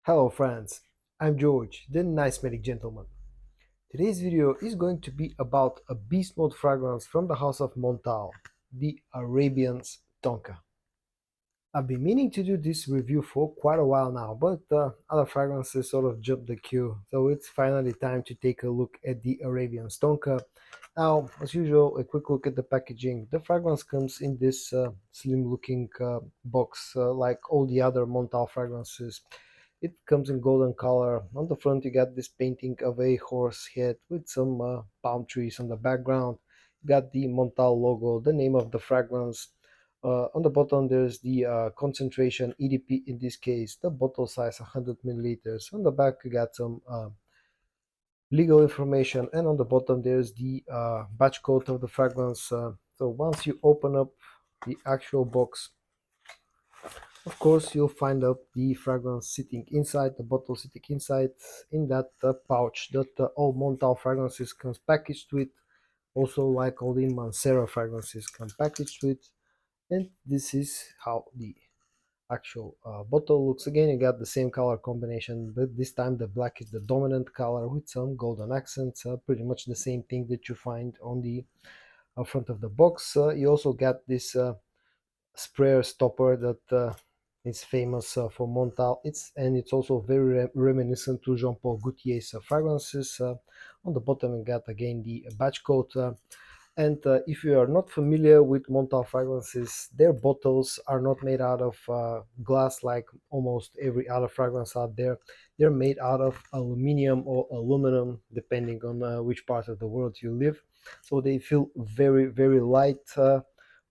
Hello friends, I'm George, the nice medic gentleman. Today's video is going to be about a beast mode fragrance from the house of Montale, the Arabians Tonka. I've been meaning to do this review for quite a while now, but other fragrances sort of jumped the queue, so it's finally time to take a look at the Arabians Tonka. Now, as usual, a quick look at the packaging. The fragrance comes in this slim looking box like all the other Montale fragrances. It comes in golden color. On the front you got this painting of a horse head with some palm trees on the background. You got the Montale logo, the name of the fragrance. On the bottom there's the concentration EDP, in this case the bottle size 100 milliliters. On the back you got some legal information, and on the bottom there's the batch code of the fragrance. So once you open up the actual box, of course, you'll find out the fragrance sitting inside, the bottle sitting inside, in that pouch that all Montale fragrances comes packaged with, also like all the Mancera fragrances come packaged with. And this is how the actual bottle looks. Again, you got the same color combination, but this time the black is the dominant color with some golden accents. Pretty much the same thing that you find on the front of the box. You also got this sprayer stopper that is famous for Montale. It's also very reminiscent to Jean-Paul Gaultier's fragrances. On the bottom you got again the batch code. And if you are not familiar with Montale fragrances, their bottles are not made out of glass like almost every other fragrance out there. They're made out of aluminum or aluminum, depending on which part of the world you live. So they feel very, very light.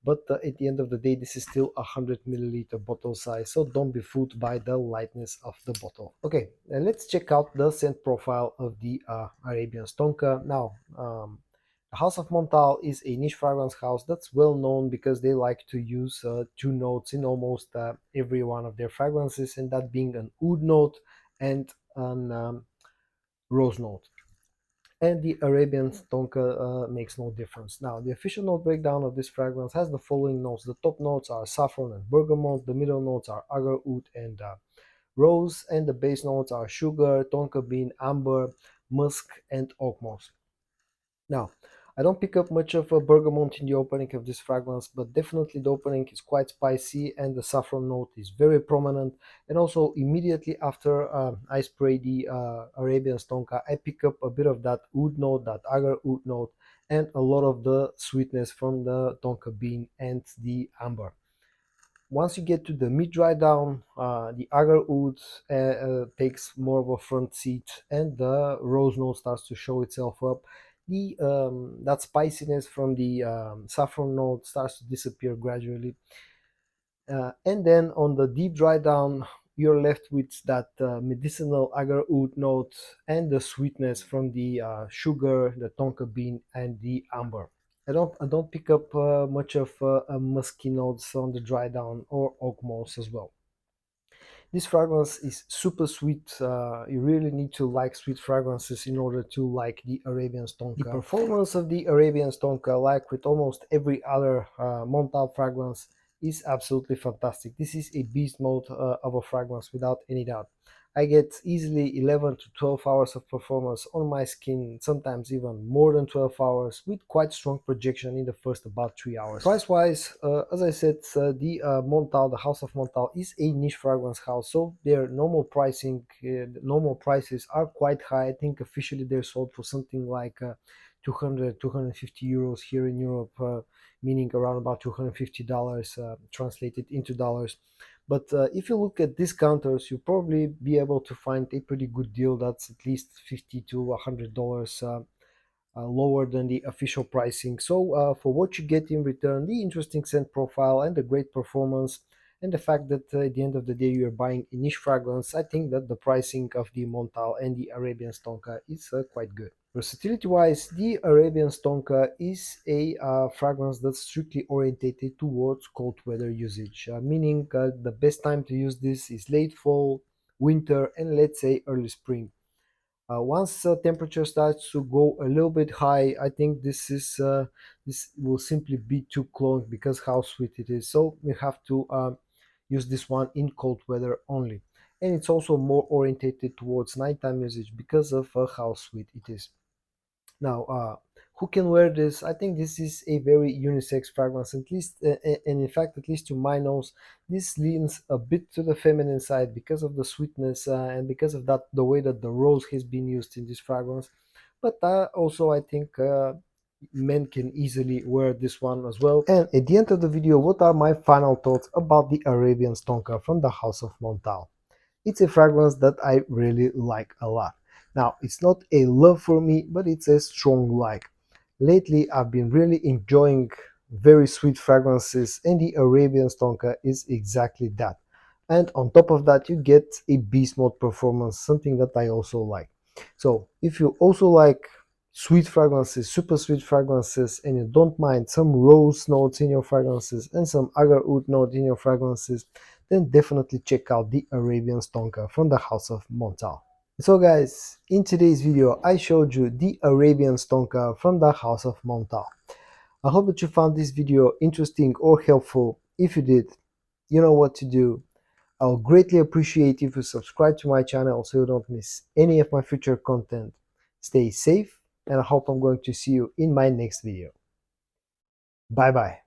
But at the end of the day, this is still a 100 milliliter bottle size, so don't be fooled by the lightness of the bottle. Okay, let's check out the scent profile of the Arabian Tonka. Now, the House of Montale is a niche fragrance house that's well known because they like to use two notes in almost every one of their fragrances, and that being an oud note and an rose note. And the Arabian Tonka makes no difference. Now, the official note breakdown of this fragrance has the following notes. The top notes are saffron and bergamot, the middle notes are agar, oud, and rose, and the base notes are sugar, tonka bean, amber, musk, and oak moss. Now, I don't pick up much of a bergamot in the opening of this fragrance, but definitely the opening is quite spicy and the saffron note is very prominent. And also immediately after I spray the Arabian Tonka, I pick up a bit of that oud note, that agar oud note, and a lot of the sweetness from the tonka bean and the amber. Once you get to the mid dry down, the agar oud takes more of a front seat, and the rose note starts to show itself up. The that spiciness from the saffron note starts to disappear gradually, and then on the deep dry down, you're left with that medicinal agar oud note and the sweetness from the sugar, the tonka bean, and the amber. I don't pick up much of musky notes on the dry down or oak moss as well. This fragrance is super sweet. You really need to like sweet fragrances in order to like the Arabian Tonka. The performance of the Arabian Tonka, like with almost every other Montale fragrance, is absolutely fantastic. This is a beast mode of a fragrance without any doubt. I get easily 11 to 12 hours of performance on my skin, sometimes even more than 12 hours, with quite strong projection in the first about 3 hours. Price wise, as I said, the Montale, the House of Montale, is a niche fragrance house, so their normal prices are quite high. I think officially they're sold for something like 200 250 euros here in Europe, meaning around about $250 translated into dollars. But if you look at discounters, you'll probably be able to find a pretty good deal that's at least $50 to $100 lower than the official pricing. So for what you get in return, the interesting scent profile and the great performance, and the fact that at the end of the day you're buying a niche fragrance, I think that the pricing of the Montale and the Arabian Tonka is quite good. Versatility wise, the Arabian Tonka is a fragrance that's strictly orientated towards cold weather usage, meaning the best time to use this is late fall, winter, and let's say early spring. Once temperature starts to go a little bit high, I think this will simply be too clone because how sweet it is. So we have to use this one in cold weather only. and it's also more orientated towards nighttime usage because of how sweet it is. Now, who can wear this? I think this is a very unisex fragrance, at least, and in fact, at least to my nose, this leans a bit to the feminine side because of the sweetness and because of that the way that the rose has been used in this fragrance. But also, I think men can easily wear this one as well. And at the end of the video, what are my final thoughts about the Arabian Tonka from the House of Montale? It's a fragrance that I really like a lot. Now, it's not a love for me, but it's a strong like. Lately, I've been really enjoying very sweet fragrances, and the Arabian Tonka is exactly that. And on top of that, you get a beast mode performance, something that I also like. So, if you also like sweet fragrances, super sweet fragrances, and you don't mind some rose notes in your fragrances and some agar oud note in your fragrances, then definitely check out the Arabian Tonka from the House of Montale. So guys, in today's video I showed you the Arabian Tonka from the House of Montale. I hope that you found this video interesting or helpful. If you did, you know what to do. I'll greatly appreciate if you subscribe to my channel so you don't miss any of my future content. Stay safe, and I hope I'm going to see you in my next video. Bye bye.